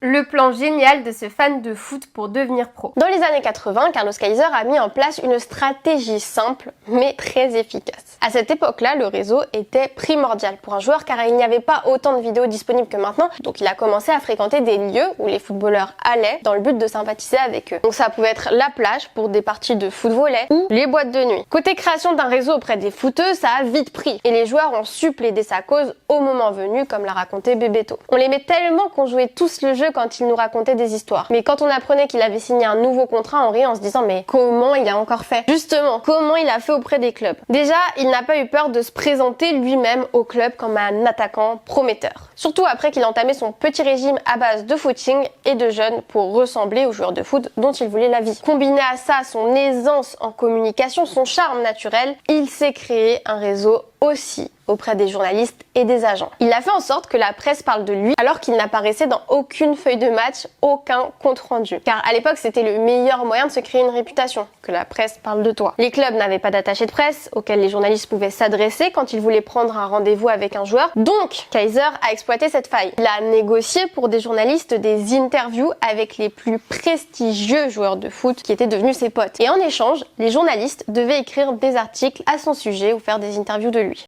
Le plan génial de ce fan de foot pour devenir pro. Dans les années 80, Carlos Kaiser a mis en place une stratégie simple mais très efficace. À cette époque-là, le réseau était primordial pour un joueur car il n'y avait pas autant de vidéos disponibles que maintenant, donc il a commencé à fréquenter des lieux où les footballeurs allaient dans le but de sympathiser avec eux. Donc ça pouvait être la plage pour des parties de foot-volley ou les boîtes de nuit. Côté création d'un réseau auprès des footeux, ça a vite pris et les joueurs ont su plaider sa cause au moment venu, comme l'a raconté Bebeto. On l'aimait tellement qu'on jouait tous le jeu quand il nous racontait des histoires. Mais quand on apprenait qu'il avait signé un nouveau contrat, on riait en se disant mais comment il a encore fait? Justement, comment il a fait auprès des clubs? Déjà, il n'a pas eu peur de se présenter lui-même au club comme un attaquant prometteur. Surtout après qu'il a entamé son petit régime à base de footing et de jeûne pour ressembler aux joueurs de foot dont il voulait la vie. Combiné à ça son aisance en communication, son charme naturel, il s'est créé un réseau aussi auprès des journalistes et des agents. Il a fait en sorte que la presse parle de lui alors qu'il n'apparaissait dans aucune feuille de match, aucun compte rendu. Car à l'époque, c'était le meilleur moyen de se créer une réputation, que la presse parle de toi. Les clubs n'avaient pas d'attaché de presse auquel les journalistes pouvaient s'adresser quand ils voulaient prendre un rendez-vous avec un joueur. Donc, Kaiser a exploité cette faille. Il a négocié pour des journalistes des interviews avec les plus prestigieux joueurs de foot qui étaient devenus ses potes. Et en échange, les journalistes devaient écrire des articles à son sujet ou faire des interviews de lui.